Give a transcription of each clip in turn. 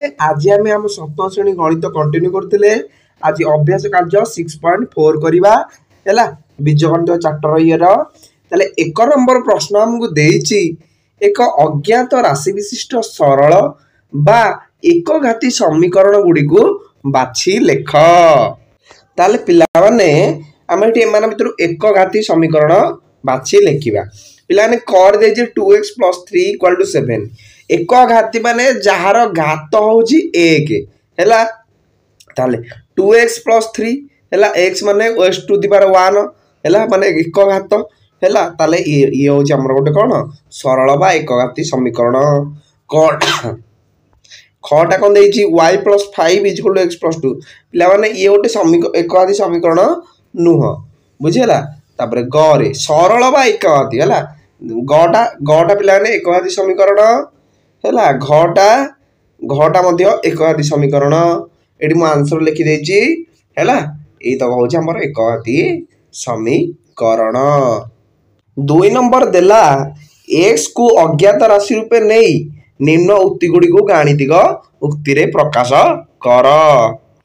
आज आम आम सप्तम श्रेणी गणित कंटिन्यू करते। आज अभ्यास कार्य 6.4 करवा है बीजगणित चैप्टर ये एक नंबर प्रश्न आमको देछि एक अज्ञात राशि विशिष्ट सरल बा एक घाती समीकरण गुड़ी को बाछि लेख। ताले पिला माने आमे एमान भितर एक घाती समीकरण बाछि लेखिबा। पिला ने कर दे 2x + 3 = 7 एक घाती माने जहार घात होची 1 हैला। ताले 2x + 3 हैला x माने x⁻1 हैला माने एक घात हैला। ताले ये होची हमर गोटे कोन सरल बा एक घाती समीकरण। खटा कोन देछि y + 5 = x + 2 पिला माने ये गोटे एक घाती समीकरण नुह बुझिला। तापर ग रे सरल बा एक घाती हैला गटा गटा पिला माने एक घाती समीकरण हैला घटा मध्य एक घाती समीकरण एडी मु आंसर लिखि देछि हैला। एई तो होछि हमर एक घाती समीकरण। 2 नंबर देला x को अज्ञात राशि रूपे नेई निम्न उक्ति गुडी को गाणितिक उक्ति रे प्रकाश कर।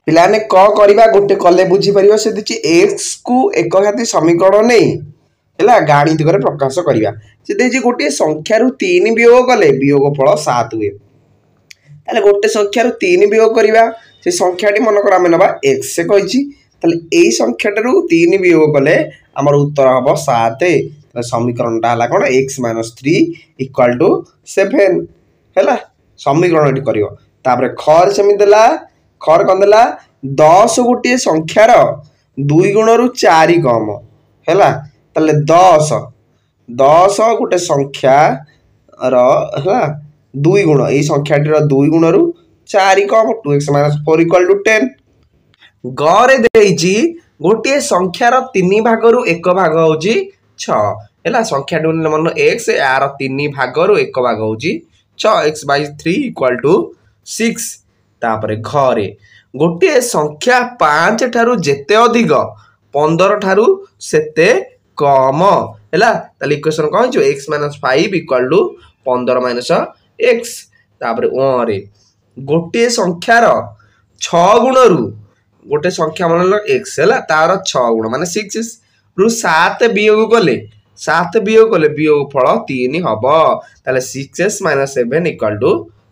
पिलाने क करबा गोटे कले बुझी परिबा से दिछि x को एक घाती समीकरण नेई हैला गाणितिक रे प्रकाश करिबा। से देछि गोटे संख्या रु 3 वियोग कले वियोगफल 7 हुए। ताले गोटे संख्या रु 3 वियोग करिबा से संख्याटी मन कर आमे नबा x से कहिछि ताले एई संख्याटी रु 3 वियोग कले हमर उत्तर हबो 7। ताले समीकरणटा हला कोन x - 3 = 7 हैला समीकरणटी करियो। तापर खर सेमि देला खर कोन देला 10 गोटे संख्या रो 2 गुण रु 4 कम हैला। ताले 10 गोटे संख्या रो हैला 2 गुण ए संख्याटी रो 2 गुण रु 4 कम 2x - 4 = 10। ग रे देछि गोटे संख्या रो 3 भाग रु 1 भाग होछि 6 हैला संख्याटी मन x यार 3 भाग रु 1 भाग होछि 6 x/3 = 6। तापर घ रे गोटे संख्या 5 ठारू जेते अधिक 15 ठारू सेते कम हैला। ताले इक्वेशन कहै जो x - 5 = 15 - x। तापर ओ रे गोटे संख्या रो 6 गुण रु गोटे संख्या मन x हैला तार 6 गुण माने 6 रु 7 वियोग कले वियोगफल 3 हबो। ताले 6x - 7 =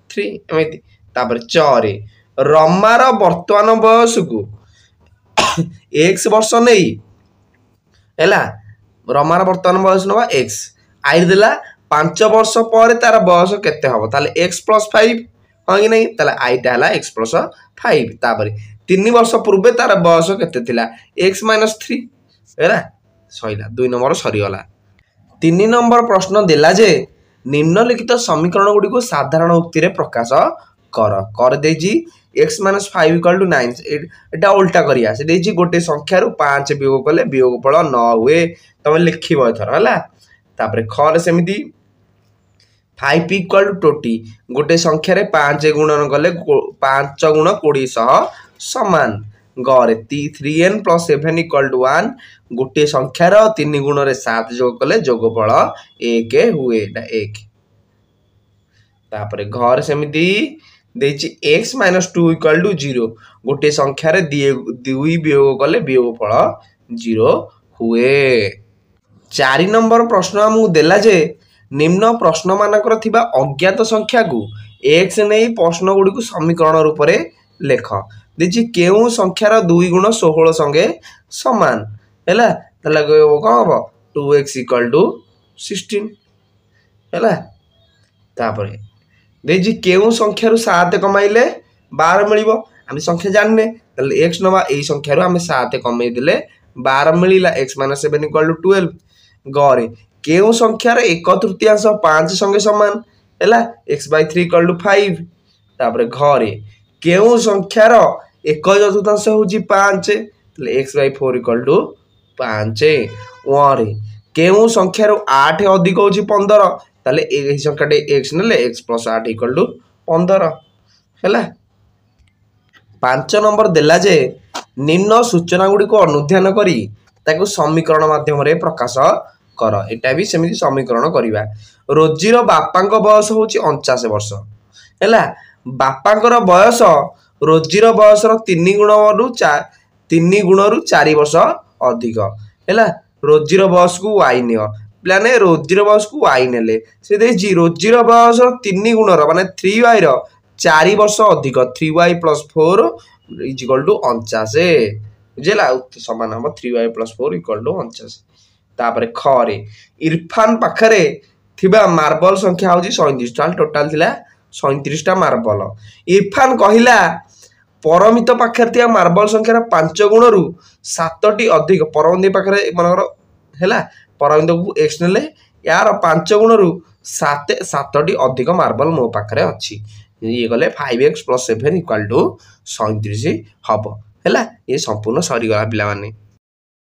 3 एमिति। तापर च रे रमार वर्तमान बयस को x वर्ष नेई हैला रमार वर्तमान बयस नबा x आई देला 5 वर्ष पर तार बयस केते हबो ताले x + 5 हो कि नहीं ताले आई ता हला x + 5। तापर 3 वर्ष पूर्वे तार बयस केते थिला x - 3 हैला सइला 2 नंबर सरी गला। 3 नंबर प्रश्न देला जे निम्नलिखित समीकरण गुडी को साधारण उक्ति रे प्रकाश कर देछि x - 5 = 9 एटा उल्टा करिया से देछि गोटे संख्या रु 5 वियोग कले वियोगफल 9 हुए तमे लिखिबो एथर हला। तापर ख रे सेमिति 5 = 20 गोटे संख्या रे 5 गुणन कले 5 गुण 20 समान। ग रे 3n + 7 = 1 गोटे संख्या रो 3 गुण रे 7 जोग कले जोगफल 1 हुए एटा 1। तापर घ रे सेमिति देछि x - 2 = 0 गोटे संख्या रे 2 वियोग कले वियोगफल 0 हुए। 4 नंबर प्रश्न हमु देला जे निम्न प्रश्न मानकर थिबा अज्ञात संख्या को x नै प्रश्न गुडी को समीकरण रूप रे लेख। देछि केउ संख्या रो 2 गुण 16 संगे समान हैला तला कोन हबो 2x = 16 हैला। तापर देछि केउ संख्या रु 7 कमाइले 12 मिलिबो आमे संख्या जानने तले x नबा एई संख्या रु आमे 7 कमाइ देले 12 मिलिला x - 7 = 12। ग रे केउ संख्या रे 1/3 5 संगे समान हैला x/3 = 5। तापर घ रे केउ संख्या रो 1/4 होजी 5 तले x/4 = 5। ओ रे केउ संख्या रो 8 अधिक होजी 15 ताले एही संख्याटे x नेले x + 8 = 15 हैला। 5 नंबर देला जे निम्न सूचना गुडी को अनुध्यान करी ताको समीकरण माध्यम रे प्रकाश कर। एटा भी सेमिति समीकरण करिवा। रोजी रो बापांको बयस होची 49 वर्ष हैला ବାପାଙ୍କର ବୟସ ରୋଜିର ବୟସର 3 ଗୁଣରୁ 4 ବର୍ଷ ଅଧିକ ହେଲା। ରୋଜିର ବୟସକୁ ୱାଇ ନିଅ। ପିଲାମାନେ ରୋଜିର ବୟସକୁ ୱାଇ ନେଲେ ସେ ଦେଇଛି ରୋଜିର ବୟସର 3 ଗୁଣର ମାନେ 3y ର 4 ବର୍ଷ ଅଧିକ 3y + 4 = 49 ବୁଝିଲା। ସମାନ ହେବ 3y + 4 = 49। ତାପରେ ଖରେ ଇରଫାନ ପାଖରେ ଥିବା ମାର୍ବଲ ସଂଖ୍ୟା ହେଉଛି 37। ତାହେଲେ ଟୋଟାଲ ଥିଲା 37ଟା ମାର୍ବଲ। ଇରଫାନ କହିଲା ପରମିତ ପାଖରେ ଥିବା ମାର୍ବଲ ସଂଖ୍ୟାର 5 ଗୁଣରୁ 7ଟି ଅଧିକ। ପରମିତ ପାଖରେ ମନେକର ହେଲା ପରମିତକୁ x ନେଲେ यार 5 गुणरू 7ଟି ଅଧିକ ମାର୍ବଲ ମୋ ପାଖରେ ଅଛି। ଇଏ ଗଲେ 5x + 7 = 37 ହବ ହେଲା। ଏ ସମ୍ପୂର୍ଣ୍ଣ ସରିଗଲା ପିଲାମାନେ।